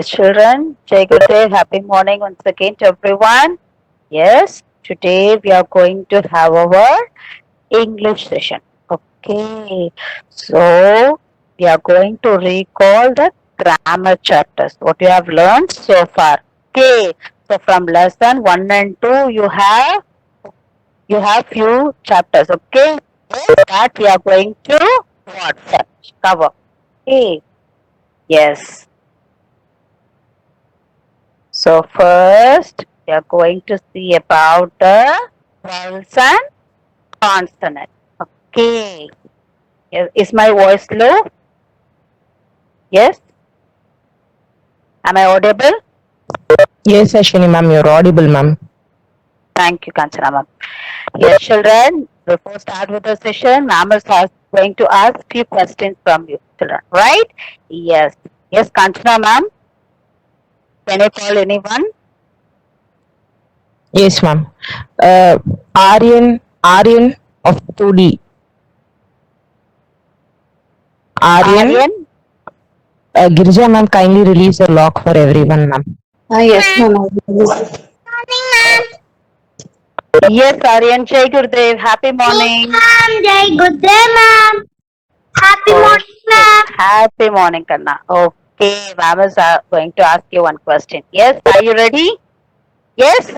children. Jai Gurudev. Happy morning once again to everyone. Yes, today we are going to have our English session. Okay, so we are going to recall the grammar chapters. What you have learned so far. Okay, so from lesson 1 and 2, you have few chapters. Okay, that we are going to what cover. Okay, yes. So first, we are going to see about the vowels and consonants. Okay. Is my voice low? Yes. Am I audible? Yes, Ashwini ma'am, you're audible, ma'am. Thank you, Kanchana ma'am. Yes, children. Before start with the session, ma'am is going to ask few questions from you, children. Right? Yes. Yes, Kanchana ma'am. Can I call anyone? Yes, ma'am. Aryan of 2D. Aryan, Aryan. Girija ma'am, kindly release the lock for everyone, ma'am. Yes, ma'am. Yes, Aryan. Jai Gurudev. Happy morning. Jai Gurudev, ma'am. Happy morning, ma'am. Happy morning, Kanna. Okay, ma'am is going to ask you one question. Yes, are you ready? Yes?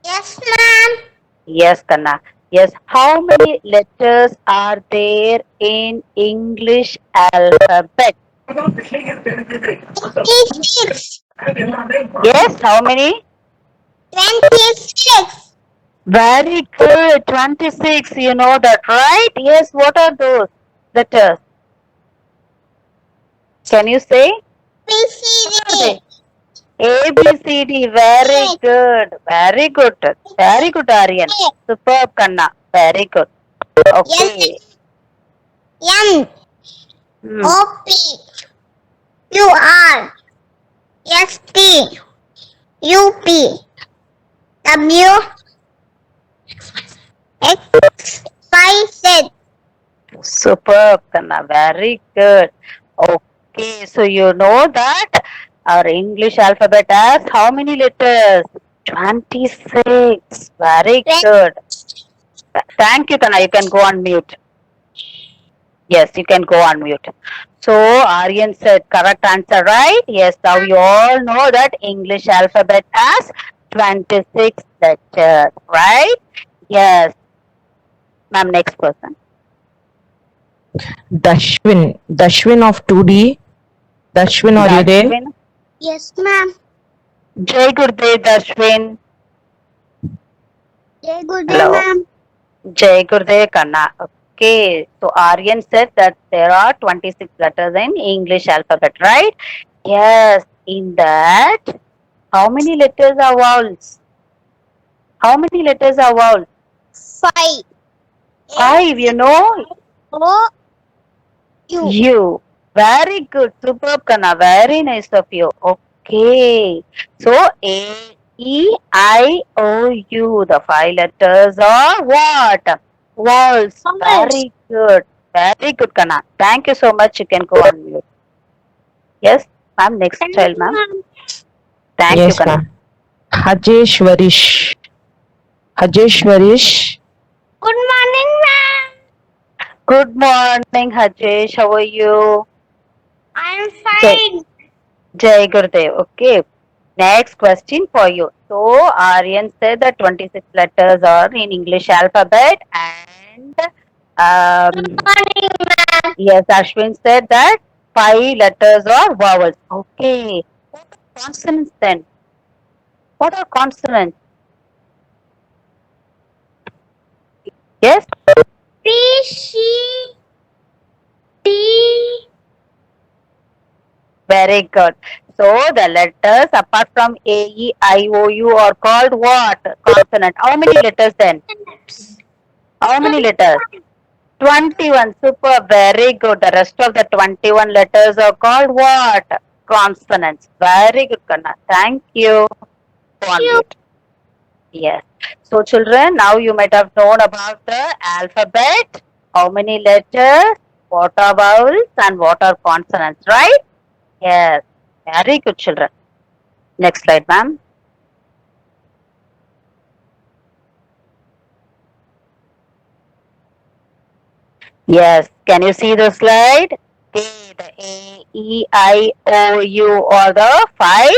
Yes, ma'am. Yes, Kanna. Yes, how many letters are there in English alphabet? 26. Yes, how many? 26. Very good, 26. You know that, right? Yes, what are those letters? Can you say? PCD. A, B, C, D. Very good. Very good. Very good, Aryan. Superb, Kanna. Very good. Okay. M. Hmm. O. P. Q. R. S. T. U. P. W. X. Y. Z. Superb, Kanna. Very good. Okay. So you know that our English alphabet has how many letters? 26. Very good. Thank you, Kanna. You can go on mute. Yes, you can go on mute. So Aryan said correct answer, right? Yes, now you all know that English alphabet has 26 letters, right? Yes. Ma'am, next person. Dashwin of 2D. Dashwin, are you there? Dashwin. Yes, ma'am. Jai Gurudev, Dashwin. Jai Gurudev, Hello. ma'am. Jai Gurudev, Kanna. Okay, so Aryan said that there are 26 letters in English alphabet, right? Yes, in that, how many letters are vowels? How many letters are vowels? 5. 5, you know? O. U. You. Very good. Superb, Kanna. Very nice of you. Okay. So, A, E, I, O, U. The 5 letters are what? Vowels. Very good. Very good, Kanna. Thank you so much. You can go on mute. Yes, ma'am. Next child, ma'am. Thank you, Yes, Kanna. ma'am. Hajeshwarish. Hajeshwarish. Good morning, ma'am. Good morning, Hajesh. How are you? I'm fine. Jai Gurudev. Okay. Next question for you. So, Aryan said that 26 letters are in English alphabet and Morning, ma'am. yes, Ashwin said that 5 letters are vowels. Okay. What are consonants then? What are consonants? Yes? P, C, D. Very good. So, the letters apart from A, E, I, O, U are called what? Consonant. How many letters then? How many letters? 21. Super. Very good. The rest of the 21 letters are called what? Consonants. Very good, Kanna. Thank you. Go on mute. Yes. So, children, now you might have known about the alphabet. How many letters? What are vowels and what are consonants, right? Yes. Very good, children. Next slide, ma'am. Yes, can you see the slide? Okay, the A, E, I, O, U are the 5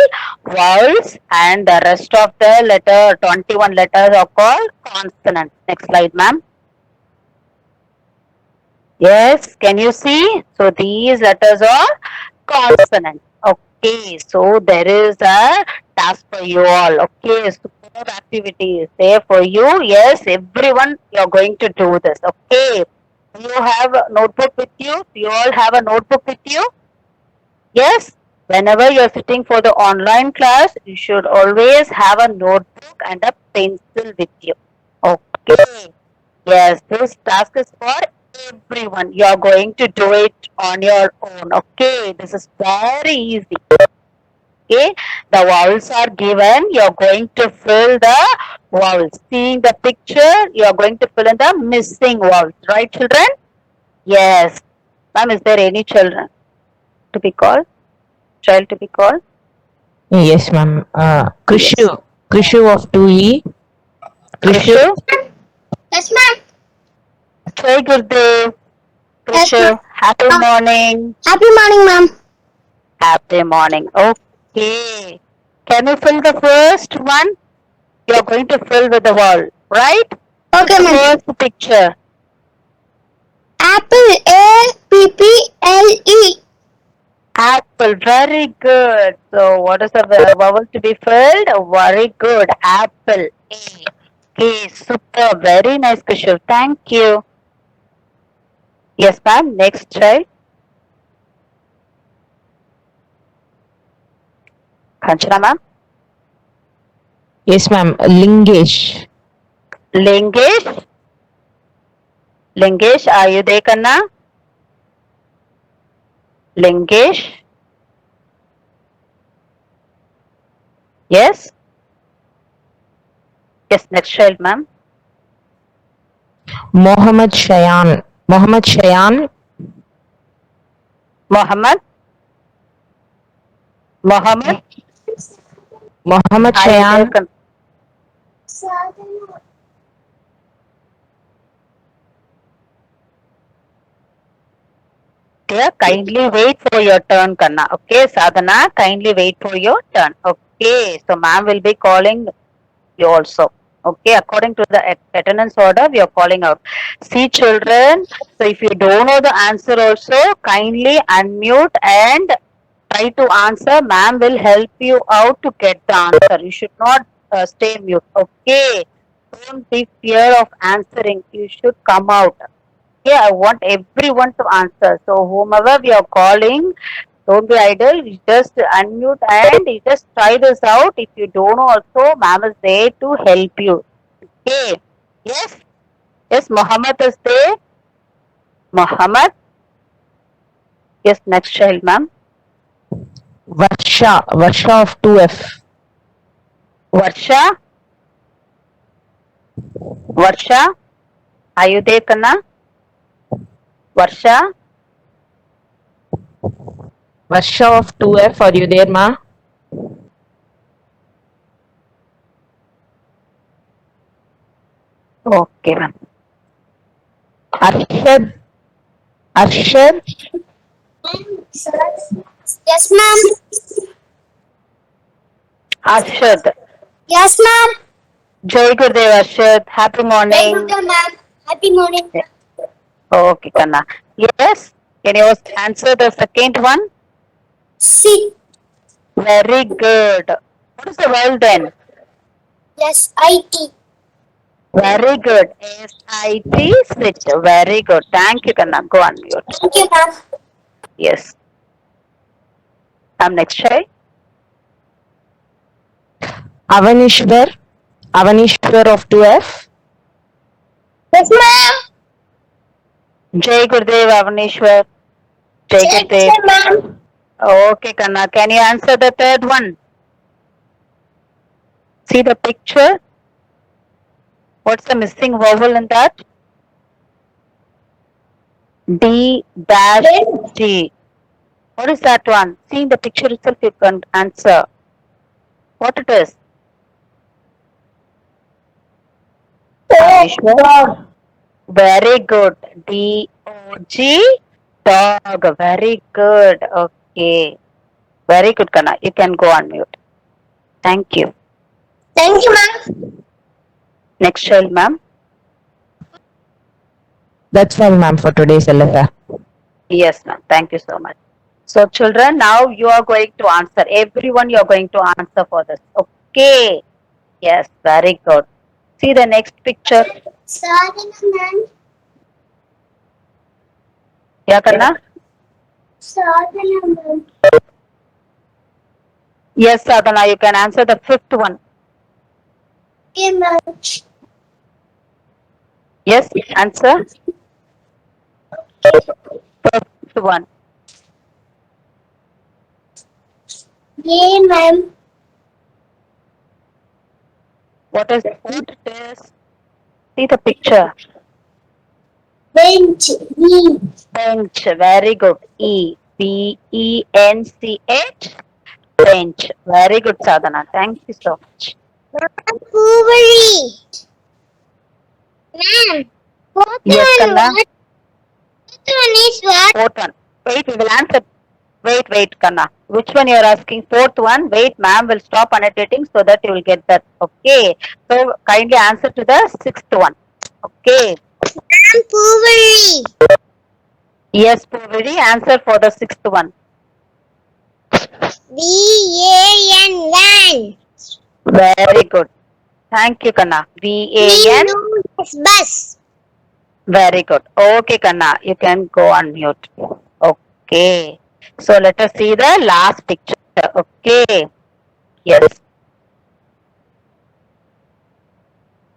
vowels and the rest of the 21 letters are called consonants. Next slide, ma'am. Yes, can you see? So these letters are consonants. Okay, so there is a task for you all. Okay, superb activity is there for you. Yes, everyone, you're going to do this. Okay, do you have a notebook with you? Do you all have a notebook with you? Yes, whenever you're sitting for the online class, you should always have a notebook and a pencil with you. Okay. Yes, this task is for everyone. You are going to do it on your own. Okay, this is very easy. Okay, the vowels are given. You are going to fill the vowels. Seeing the picture, you are going to fill in the missing vowels. Right, children? Yes. Ma'am, is there any children to be called? Child to be called? Yes, ma'am. Krishu. Krishu of 2E. Krishu? Yes, ma'am. Jai Gurdev. Yes, Krishu, ma'am. happy morning. Happy morning, ma'am. Happy morning. Okay. Can you fill the first one? You're going to fill with the wall, right? Okay, The ma'am. first picture. Apple, A-P-P-L-E. Apple. Very good. So, what is the vowel to be filled? Very good. Apple. A. Okay, super. Very nice, Kushal. Thank you. Yes, ma'am. Next child. Kanchana, ma'am. Yes, ma'am. Lingesh. Lingesh. Lingesh, are you there, Kanna? Lingesh. Yes? Yes, next child, ma'am. Mohammed Shayan. Mohammed Shayan. Mohammed. Mohammed. Mohammed Are you there, Shayan. Kan- Dear, kindly wait for your turn, Kanna. Okay, Sadhana, kindly wait for your turn. Okay, so ma'am will be calling you also. Okay, according to the attendance order, we are calling out. See, children, so if you don't know the answer also, kindly unmute and try to answer. Ma'am will help you out to get the answer. You should not stay mute. Okay, don't be fear of answering. You should come out. Okay, I want everyone to answer. So whomever we are calling, don't be idle. You just unmute and you just try this out. If you don't know also, ma'am is there to help you. Okay. Yes. Yes, Muhammad is there. Muhammad. Yes, next child, ma'am. Varsha. Varsha of 2F. Varsha. Varsha. Are you there, Kanna? Varsha. Varsha of 2F. Are you there, ma? Okay, ma'am. Arshad. Arshad. Yes, ma'am. Arshad. Yes, ma'am. Jai Gurudev Arshad. Happy morning. ma'am. Happy morning. Okay, Kanna. Yes. Can you answer the second one? C. Very good. What is the vowel then? Yes, I-T. Very good. S-I-T, sit. Very good. Thank you, Kanna. Go on mute. Thank you, ma'am. Yes. Next child. Avanishwar. Avanishwar of 2F. Yes, ma'am. Jai Gurudev Avanishwar. Jai Gurudev. Yes, ma'am. Okay, Kanna. Can you answer the third one? See the picture? What's the missing vowel in that? D dash G. What is that one? Seeing the picture itself, you can answer. What it is? Vishwa? Very good. D-O-G, dog. Very good. Okay. Very good, Kana. You can go on mute. Thank you. Thank you, ma'am. Next child, ma'am. That's all, ma'am, for today's LFR. Yes, ma'am. Thank you so much. So, children, now you are going to answer. Everyone, you are going to answer for this. Okay. Yes, very good. See the next picture. Sorry, ma'am. Yeah, Karna? Sorry, ma'am. Yes, Sadhana, you can answer the fifth one. Okay, ma'am. Yes, answer. Fifth one. Yeah, ma'am. What is it is? See the picture. Bench. E. Bench. Very good. E-B-E-N-C-H. Bench. Very good, Sadhana. Thank you so much. Ma'am, Hoovery. Ma'am. What Yes, one? Kanna. What one is what? Fourth one. Wait, we will answer. Wait, Kanna. Which one you are asking? Fourth one. Wait, ma'am will stop annotating so that you will get that. Okay. So kindly answer to the sixth one. Okay. Ma'am, Hoovery. Yes, Purvidi, answer for the sixth one. V-A-N. Van. Very good. Thank you, Kanna. V-A-N. Yes, bus. Very good. Okay, Kanna. You can go on mute. Okay. So let us see the last picture. Okay. Yes.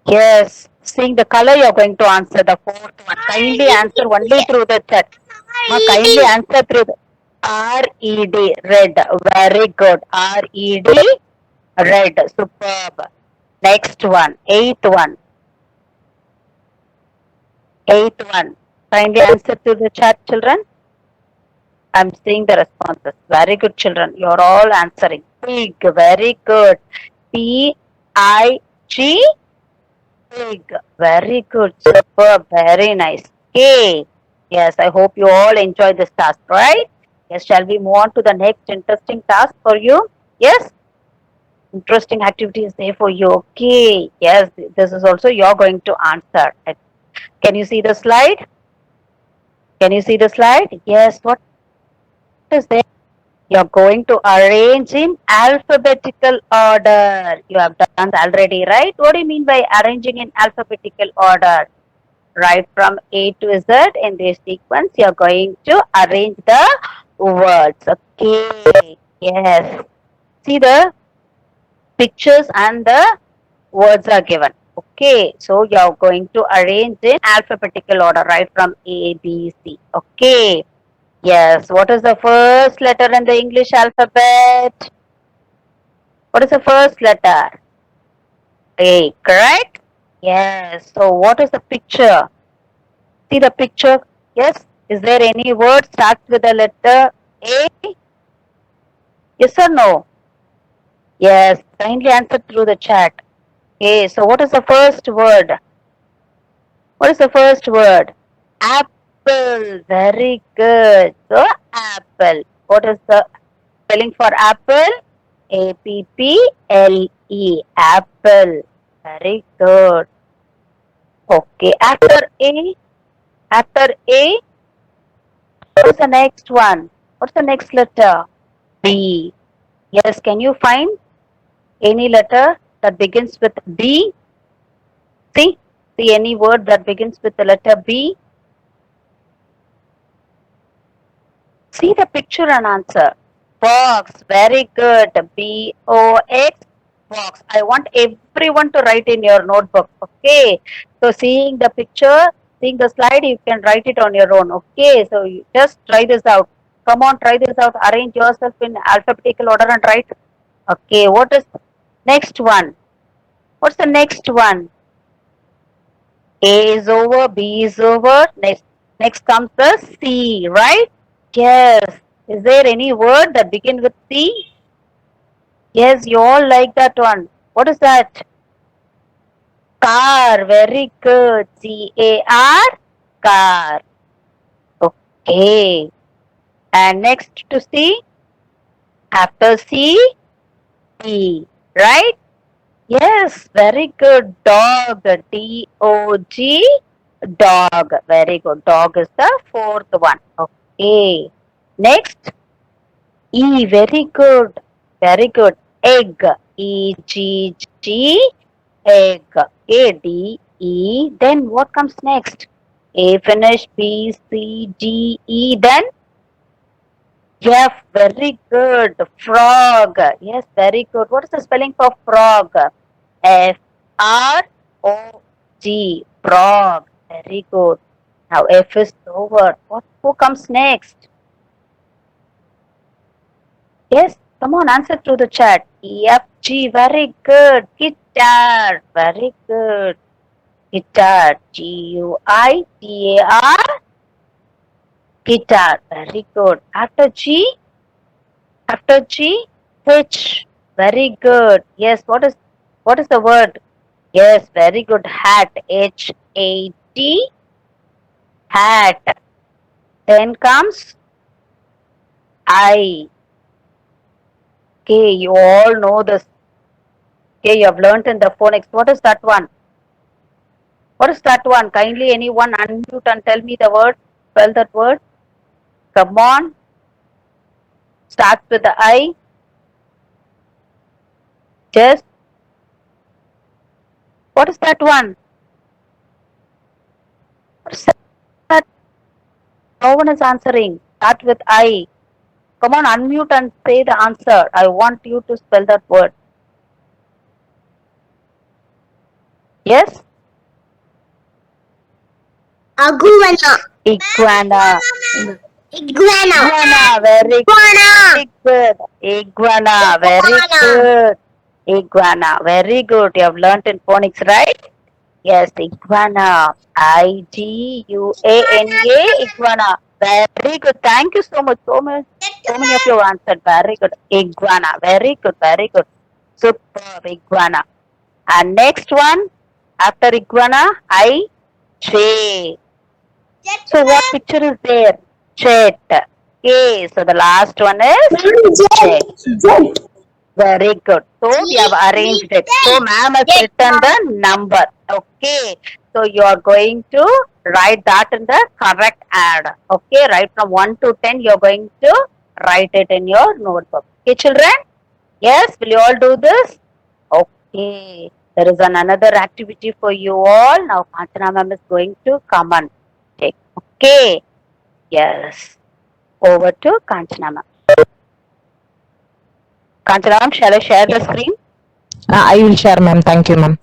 Yes. Seeing the color, you are going to answer the fourth one. Kindly answer only through the chat. Kindly answer through the R-E-D. Red. Very good. R-E-D. Red. Superb. Next one. Eighth one. Eighth one. Kindly answer to the chat, children. I'm seeing the responses. Very good, children. You're all answering. Pig. Very good. P-I-G. Pig. Very good. Superb. Very nice. K. Yes, I hope you all enjoy this task, right? Yes, shall we move on to the next interesting task for you? Yes? Interesting activity is there for you. Okay. Yes, this is also you're going to answer. Can you see the slide? Can you see the slide? Yes, what is there? You're going to arrange in alphabetical order. You have done already, right? What do you mean by arranging in alphabetical order? Right from A to Z in this sequence, you're going to arrange the words. Okay. Yes. See the pictures and the words are given. Okay, so you're going to arrange in alphabetical order, right from A, B, C. Okay, yes. What is the first letter in the English alphabet? What is the first letter? A, correct? Yes. So what is the picture? See the picture? Yes. Is there any word starts with the letter A? Yes or no? Yes. Kindly answer through the chat. Okay, so what is the first word? What is the first word? Apple. Very good. So, apple. What is the spelling for apple? A-P-P-L-E. Apple. Very good. Okay, after A, what's the next one? What's the next letter? B. Yes, can you find any letter that begins with B? See any word that begins with the letter B? See the picture and answer. Box. Very good. B-O-X. Box. I want everyone to write in your notebook. Okay. So seeing the picture, seeing the slide, you can write it on your own. Okay. So you just try this out. Come on, try this out. Arrange yourself in alphabetical order and write. Okay. What is next one? What's the next one? A is over, B is over. Next comes the C, right? Yes. Is there any word that begin with C? Yes, you all like that one. What is that? Car. Very good. C-A-R. Car. Okay. And next to C? After C, D. Right? Yes, very good. Dog. D-O-G. Dog. Very good. Dog is the fourth one. Okay. Next, E. Very good. Very good. Egg. E-G-G. Egg. A-D-E. Then what comes next? A finish. B, C, D, E. Then F. Very good. Frog. Yes, very good. What is the spelling for frog? F-R-O-G. Frog. Very good. Now F is over. Who comes next? Yes, come on, answer through the chat. E-F-G. Very good. Guitar. Very good. Guitar. G-U-I-T-A-R. Guitar. Very good. After G? After G? H. Very good. Yes, what is the word? Yes, very good. Hat. H-A-T. Hat. Then comes I. Okay, you all know this. Okay, you have learnt in the phonics. What is that one? What is that one? Kindly anyone unmute and tell me the word. Spell that word. Come on. Starts with the I. Just. What is that one? What is that? No one is answering. Start with I. Come on, unmute and say the answer. I want you to spell that word. Yes? Iguana. Iguana. Iguana. Very good. Iguana. Very good. Iguana. Very good. You have learnt in phonics, right? Yes, iguana. I-G-U-A-N-A. Iguana. Very good. Thank you so much. So many of you answered. Very good. Iguana. Very good. Very good. Superb. Iguana. And next one, after iguana, J. So what picture is there? Jet. Okay. So the last one is jet. Very good. So we have arranged it. So ma'am has written the number. Okay. So you are going to write that in the correct ad. Okay. Right from 1 to 10, you are going to write it in your notebook. Okay, children? Yes. Will you all do this? Okay. There is another activity for you all. Now Kanchana ma'am is going to come and take. Okay. Yes. Over to Kanchana ma'am. Kanchana ma'am, shall I share the screen? I will share, ma'am. Thank you, ma'am.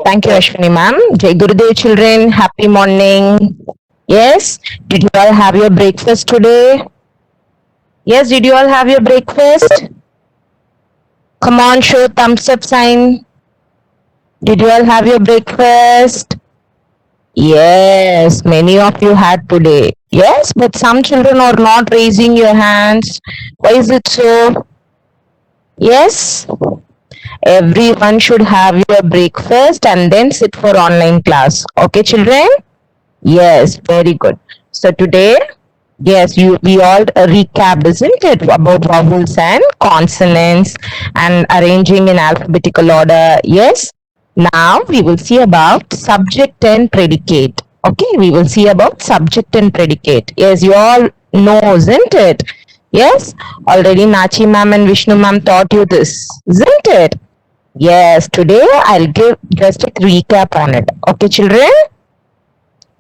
Thank you, Ashwini, ma'am. Jai Gurudev, children. Happy morning. Yes. Did you all have your breakfast today? Yes. Did you all have your breakfast? Come on, show thumbs up sign. Did you all have your breakfast? Yes, many of you had today. Yes, but some children are not raising your hands. Why is it so? Yes, everyone should have your breakfast and then sit for online class. Okay, children? Yes, very good. So today, yes, we all recapped, isn't it, about vowels and consonants and arranging in alphabetical order. Yes. Now we will see about subject and predicate. Okay, we will see about subject and predicate. Yes, you all know, isn't it? Yes, already Nachi ma'am and Vishnu ma'am taught you this, isn't it? Yes, today I'll give just a recap on it. Okay, children?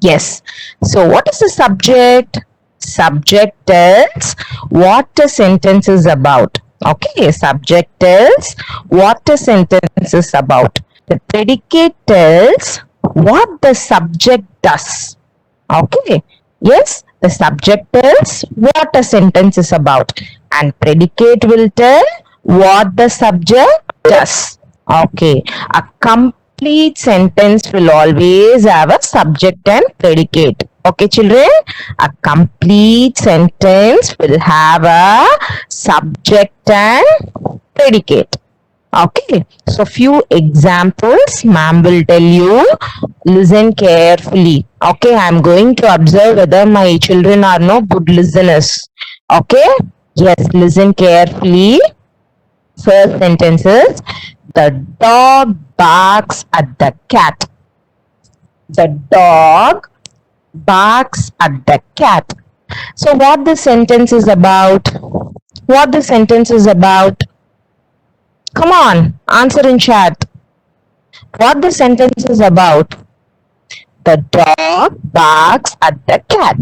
Yes. So what is the subject? Subject tells what a sentence is about. Okay, subject tells what a sentence is about. The predicate tells what the subject does. Okay. Yes, the subject tells what a sentence is about. And predicate will tell what the subject does. Okay. A complete sentence will always have a subject and predicate. Okay, children? A complete sentence will have a subject and predicate. Okay, so few examples ma'am will tell you. Listen carefully. Okay, I am going to observe whether my children are no good listeners. Okay, yes, listen carefully. First sentence is the dog barks at the cat. The dog barks at the cat. So what the sentence is about? What the sentence is about? Come on, answer in chat. What the sentence is about? The dog barks at the cat.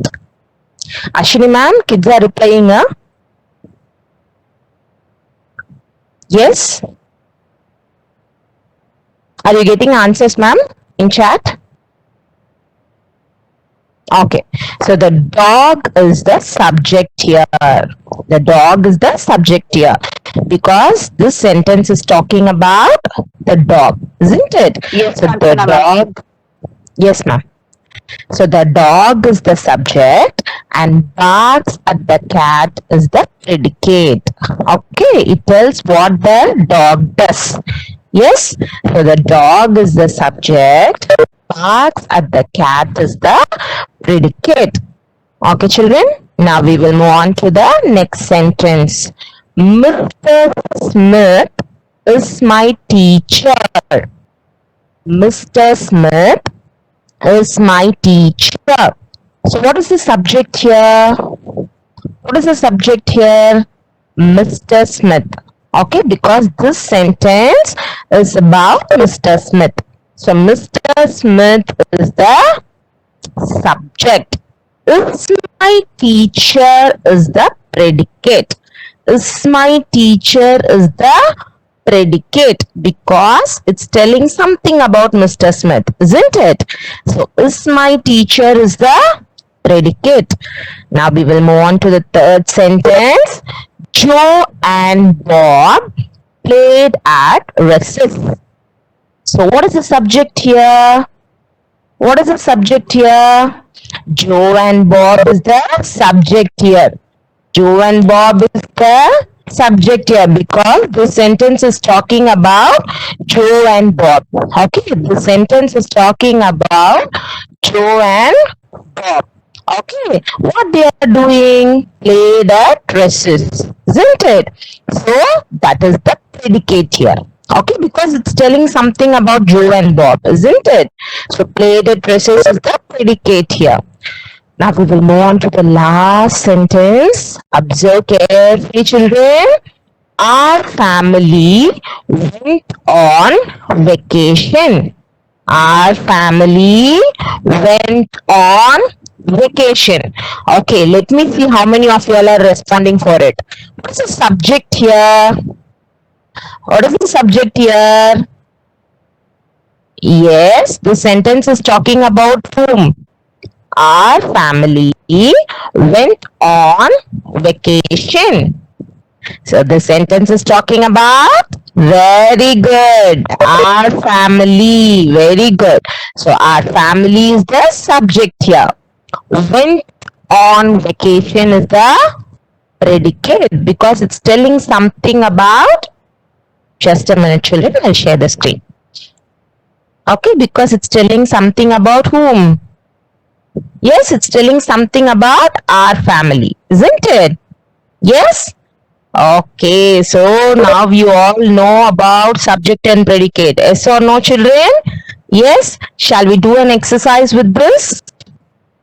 Ashwini ma'am, kids are replying, huh? Yes? Are you getting answers, ma'am, in chat? Okay, so the dog is the subject here. The dog is the subject here because this sentence is talking about the dog, isn't it? Yes, So the Kancana, ma'am. dog, yes, ma'am. So the dog is the subject and barks at the cat is the predicate. Okay, it tells what the dog does. Yes, so the dog is the subject, barks at the cat is the predicate. Okay, children, now we will move on to the next sentence. Mr. Smith is my teacher. Mr. Smith is my teacher. So what is the subject here? What is the subject here? Mr. Smith. Okay, because this sentence is about Mr. Smith. So Mr. Smith is the subject. Is my teacher is the predicate. Is my teacher is the predicate because it's telling something about Mr. Smith, isn't it? So is my teacher is the predicate. Now we will move on to the third sentence. Joe and Bob played at recess. So what is the subject here? What is the subject here? Joe and Bob is the subject here. Joe and Bob is the subject here because the sentence is talking about Joe and Bob. Okay, the sentence is talking about Joe and Bob. Okay, what they are doing? Play the recess, isn't it? So that is the predicate here. Okay, because it's telling something about Joe and Bob, isn't it? So play the recess is the predicate here. Now we will move on to the last sentence. Observe carefully, children. Our family went on vacation. Our family went on vacation. Okay, let me see how many of you all are responding for it. What is the subject here? What is the subject here? Yes, the sentence is talking about whom? Our family went on vacation. So the sentence is talking about, very good, our family, very good. So our family is the subject here. Went on vacation is the predicate because it's telling something about, just a minute children, I'll share the screen. Okay, because it's telling something about whom? Yes, it's telling something about our family, isn't it? Yes? Okay, so now you all know about subject and predicate. Yes or no, children? Yes? Shall we do an exercise with this?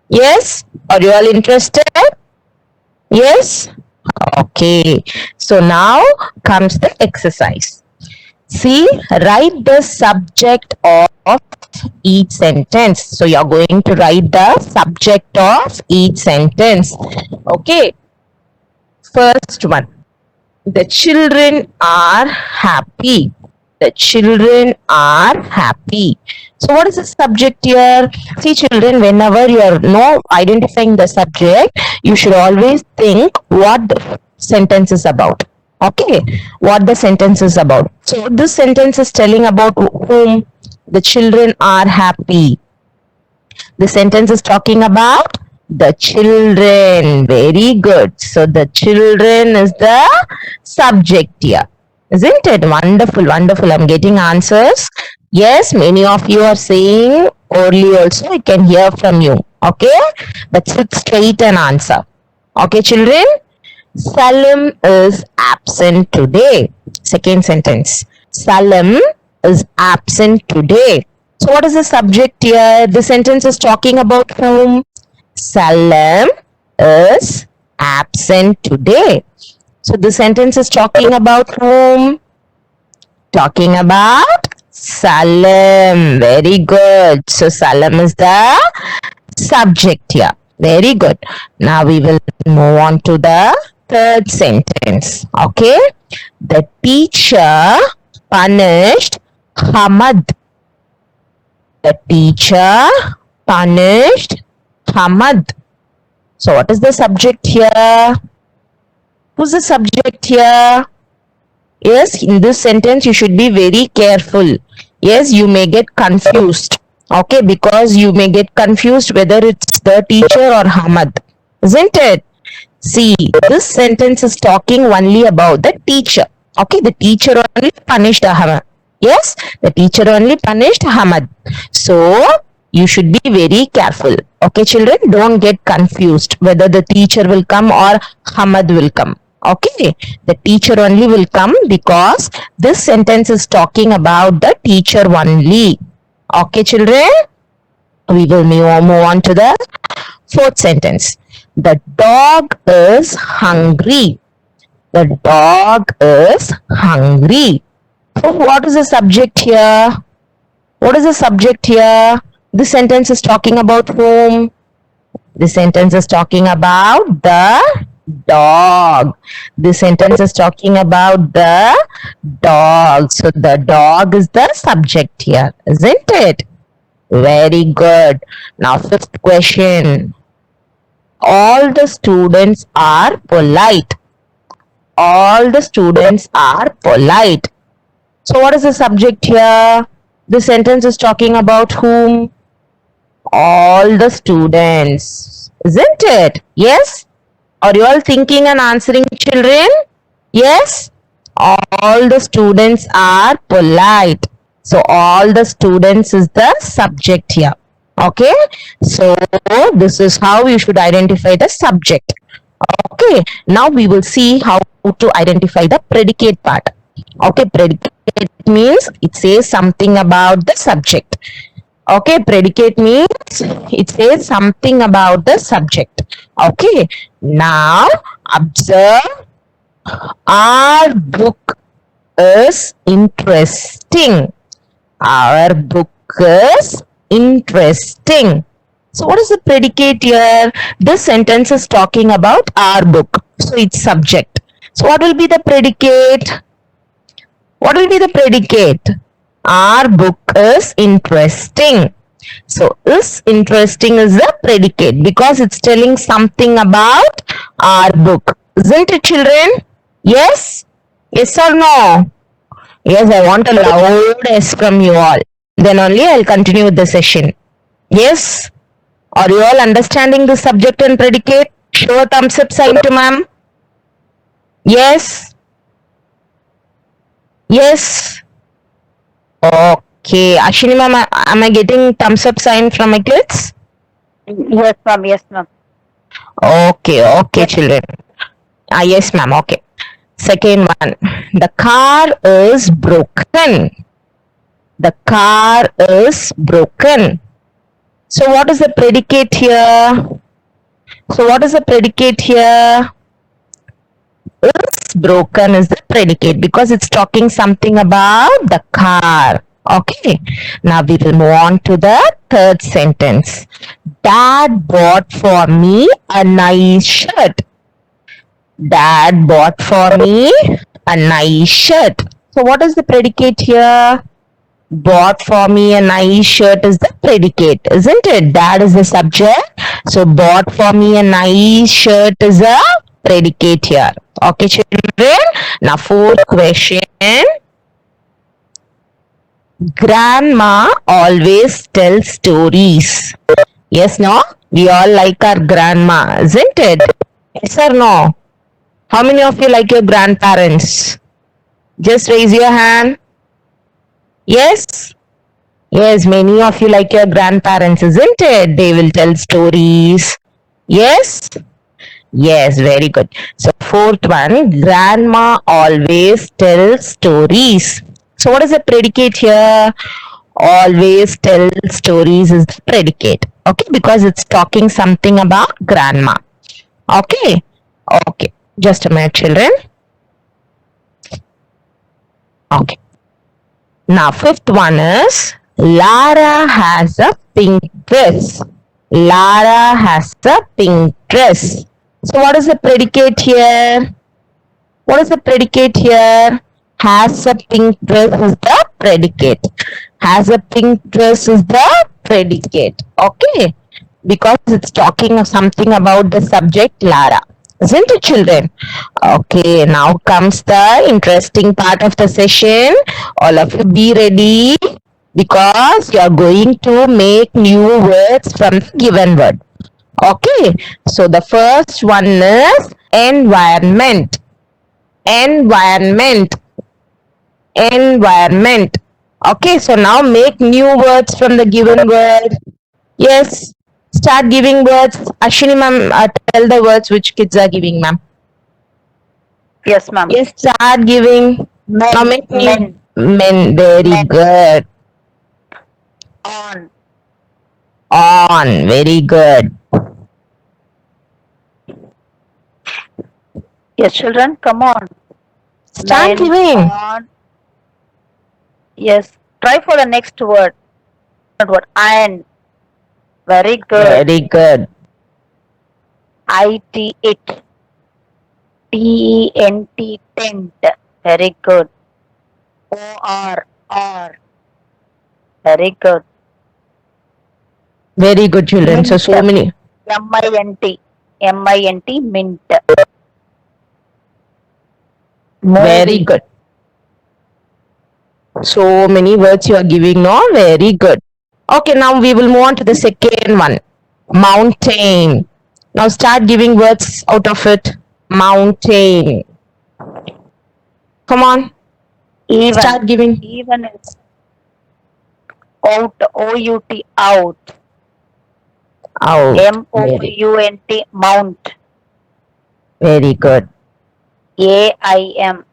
Yes? Are you all interested? Yes? Okay, so now comes the exercise. See, write the subject of each sentence. So you're going to write the subject of each sentence. Okay. First one. The children are happy. The children are happy. So what is the subject here? See children, whenever you are identifying the subject, you should always think what the sentence is about. Okay, what the sentence is about. So this sentence is telling about whom? The children are happy. The sentence is talking about the children. Very good. So the children is the subject here. Isn't it? Wonderful, wonderful. I'm getting answers. Yes, many of you are saying early also. I can hear from you. Okay? But sit straight and answer. Okay, children? Salim is absent today. Second sentence. Salim is absent today. So what is the subject here? The sentence is talking about whom? Salim is absent today. So the sentence is talking about whom? Talking about Salim. Very good. So Salim is the subject here. Very good. Now we will move on to the third sentence. Okay. The teacher punished Hamad. The teacher punished Hamad. So what is the subject here? Who's the subject here? Yes, in this sentence you should be very careful. Yes, you may get confused. Okay, because you may get confused whether it's the teacher or Hamad. Isn't it? See, this sentence is talking only about the teacher. Okay, the teacher only punished Hamad. Yes, the teacher only punished Hamad. So, you should be very careful. Okay, children, don't get confused whether the teacher will come or Hamad will come. Okay, the teacher only will come because this sentence is talking about the teacher only. Okay, children, we will move on to the fourth sentence. The dog is hungry. The dog is hungry. So what is the subject here? What is the subject here? This sentence is talking about whom? This sentence is talking about the dog. This sentence is talking about the dog. So the dog is the subject here, isn't it? Very good. Now fifth question. All the students are polite. All the students are polite. So what is the subject here? The sentence is talking about whom? All the students. Isn't it? Yes? Are you all thinking and answering, children? Yes? All the students are polite. So all the students is the subject here. Okay? So this is how you should identify the subject. Okay? Now we will see how to identify the predicate part. Okay? Predicate means it says something about the subject. Okay, predicate means it says something about the subject. Okay, now observe. Our book is interesting. Our book is interesting. So what is the predicate here? This sentence is talking about our book. So it's subject. So what will be the predicate? What will be the predicate? Our book is interesting. So is interesting is the predicate because it's telling something about our book. Isn't it, children? Yes? Yes or no? Yes, I want a loud yes from you all. Then only I'll continue with the session. Yes? Are you all understanding the subject and predicate? Show a thumbs up sign to ma'am. Yes? Yes? Okay, Ashwini ma'am, am I getting thumbs up sign from my kids? Yes, ma'am. Yes, ma'am. Okay, children. Yes, ma'am. Okay. Second one. The car is broken. The car is broken. So what is the predicate here? So what is the predicate here? Is broken is the predicate because it's talking something about the car. Okay, now we will move on to the third sentence. Dad bought for me a nice shirt. Dad bought for me a nice shirt. So what is the predicate here? Bought for me a nice shirt is the predicate, isn't it? Dad is the subject. So bought for me a nice shirt is a predicate here. Okay, children. Now fourth question. Grandma always tells stories. Yes, no? We all like our grandma, isn't it? Yes or no? How many of you like your grandparents? Just raise your hand. Yes? Yes, many of you like your grandparents, isn't it? They will tell stories. Yes? Yes, very good. So, fourth one, grandma always tells stories. So, what is the predicate here? Always tell stories is the predicate. Okay, because it's talking something about grandma. Okay, okay. Just a minute, children. Okay. Now, fifth one is Lara has a pink dress. Lara has a pink dress. So, what is the predicate here? What is the predicate here? Has a pink dress is the predicate. Has a pink dress is the predicate. Okay. Because it's talking of something about the subject Lara. Isn't it, children? Okay, now comes the interesting part of the session. All of you be ready because you are going to make new words from the given word. Okay, so the first one is environment. Environment. Environment. Okay, so now make new words from the given word. Yes, start giving words. Ashwini ma'am, tell the words which kids are giving, ma'am. Yes, ma'am. Yes, start giving. Now Men, make new men, men. Very Men. good. on, On. Very good. yes, children, come on. Start Men, giving. on, yes, try for the next word. Word, iron, very good. Very good. IT, it, TENT, tent, very good. OR, very good. Very good, children. So Mint. many. MINT, mint. Very Movie, good. So many words you are giving, no? Very good. Okay, now we will move on to the second one. Mountain. Now start giving words out of it. Mountain. Come on, even, start giving. even is out, OUT, out. Out. MOUNT, mount. Very good. AIM,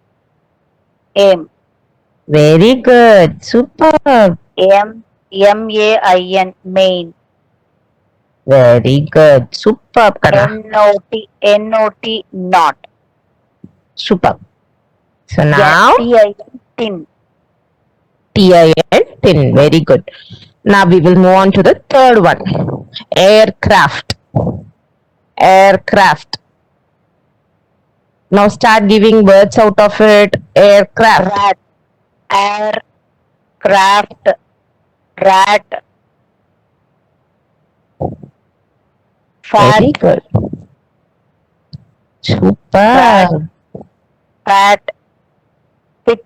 aim. Very good. Superb. MAIN, main. Very good. Superb, Kana. NOT, not. Superb. So now TIN, tin. TIN, tin. Very good. Now we will move on to the third one. Aircraft. Aircraft. Now start giving words out of it. Aircraft. Rat, air, craft, rat. Fat, Very good. Superb. fat, thick,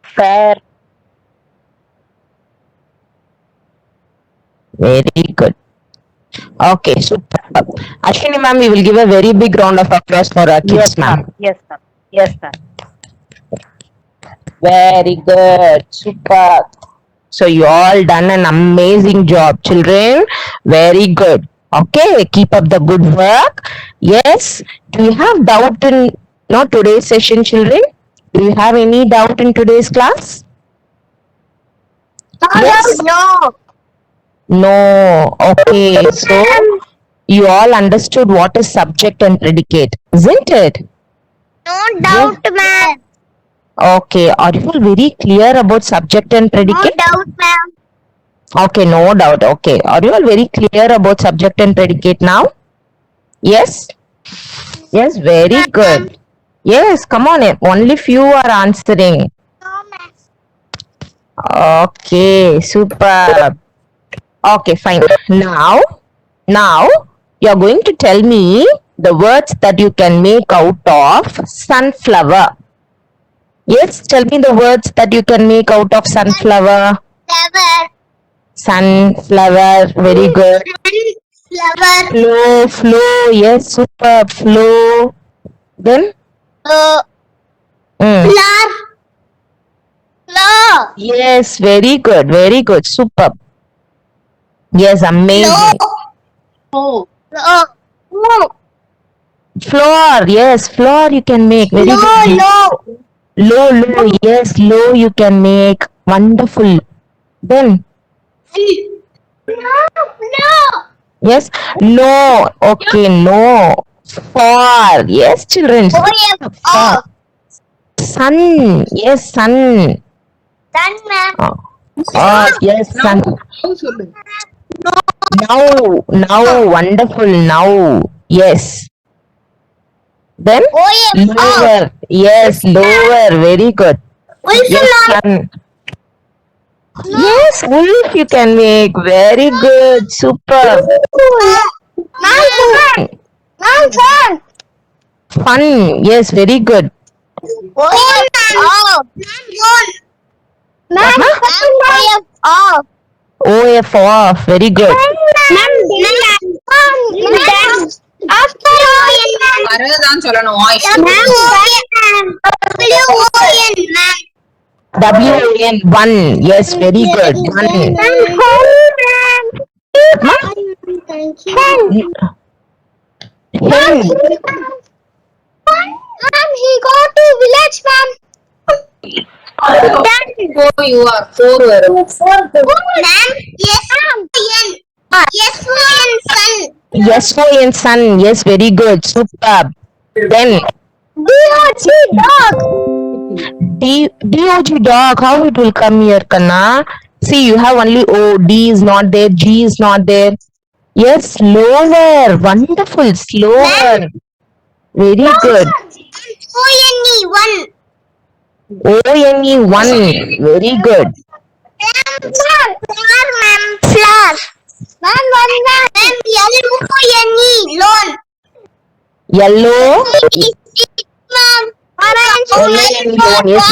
fair. Very good. Okay, superb. Ashwini ma'am, we will give a very big round of applause for our kids, Yes, ma'am. ma'am. Yes, ma'am. Yes, ma'am. Very good. Superb. So you all done an amazing job, children. Very good. Okay, keep up the good work. Yes. Do you have doubt in today's session, children? Do you have any doubt in today's class? Yes. No. No. Okay. So you all understood what is subject and predicate, isn't it? No doubt, ma'am. Okay. Are you all very clear about subject and No predicate? doubt, ma'am. Okay, no doubt. Okay. Are you all very clear about subject and predicate now? Yes? Yes, very good. Yes, come on. Only few are answering. No, ma'am. Okay, superb. Okay, fine. Now you're going to tell me the words that you can make out of sunflower. Yes, tell me the words that you can make out of sunflower. Flower. Sunflower, very good. Flower. Flow, flow, yes, super, flow. Then? Mm. Flower. Flower. Yes, very good, super. Yes, amazing. Flower. Flower. Floor, yes, floor you can make. Very good. Low. Low, yes, low you can make. Wonderful. Then, No. yes, no, okay, no. For, yes, children. Oh. Sun, yes, sun. Sun, ma'am. Yes, sun. Now, wonderful, now. Yes. Then, lower, yes, lower, very good. Yes, sun. Yes, wolf you can make. Very good. Super. Fun. Yes, very good. OF off. Very good. வரதான் சொல்லணும் voice WON. One. Yes, very good. One. Hen. He go to village, ma'am. Four you are four வரும் Ma'am, Yes, SON sun. Yes, very good. Superb. Then DOG dog. DOG dog. How it will come here, Kanna? See, you have only O. D is not there. G is not there. Yes, slower. Wonderful. Slower. Very good. ONE one. ONE one. Very good. Flower, ma'am. Flower. Ma'am, one ma'am. LONE loan. Yellow. Ma'am. Orange. Loan. Yes.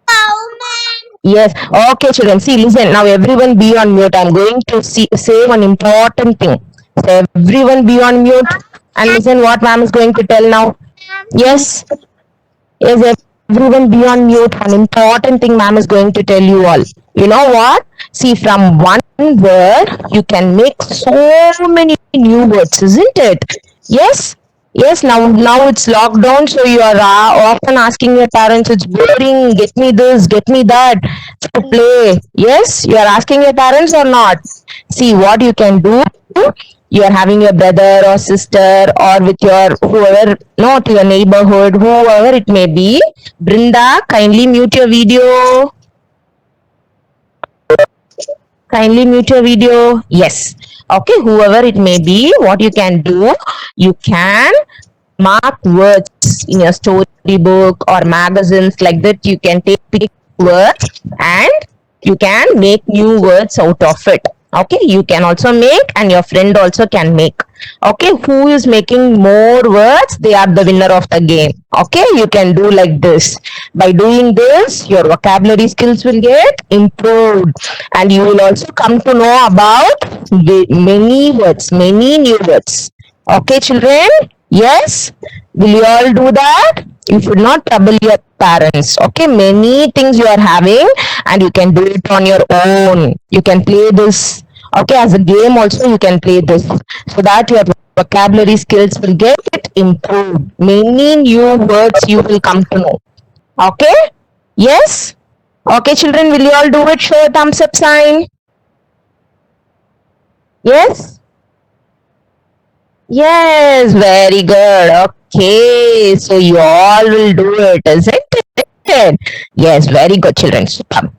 Oh, ma'am. Yes. Okay, children. See, listen. Now, everyone be on mute. I'm going to say one important thing. So, everyone be on mute and listen what ma'am is going to tell now. Yes. Yes, everyone be on mute. One important thing ma'am is going to tell you all. You know what? See, from one word, you can make so many new words, isn't it? Yes. Yes, now it's lockdown, so you are often asking your parents, it's boring, get me this, get me that, to play. Yes, you are asking your parents or not? See, what you can do, you are having your brother or sister or with your whoever, not your neighborhood, whoever it may be. Brinda, kindly mute your video. Kindly mute your video. Yes. Okay, whoever it may be, what you can do, you can mark words in your storybook or magazines like that. You can take words and you can make new words out of it. Okay, you can also make and your friend also can make. Okay, who is making more words, they are the winner of the game. Okay, you can do like this. By doing this, your vocabulary skills will get improved and you will also come to know about many words, many new words. Okay, children? Yes? Will you all do that? You should not trouble your parents. Okay, many things you are having and you can do it on your own. You can play this. Okay, as a game also you can play this so that your vocabulary skills will get improved. Many new words you will come to know. Okay? Yes? Okay, children, will you all do it? Show a thumbs up sign. Yes? Yes, very good. Okay, so you all will do it, isn't it? Yes, very good, children. Super.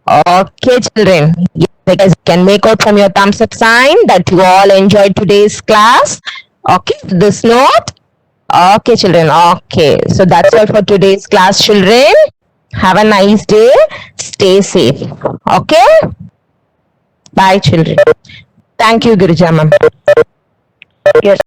Okay, children. You guys can make out from your thumbs up sign that you all enjoyed today's class. Okay, this note. Okay, children. Okay, so that's all for today's class, children. Have a nice day. Stay safe. Okay? Bye, children. Thank you, Girija ma'am. Yes.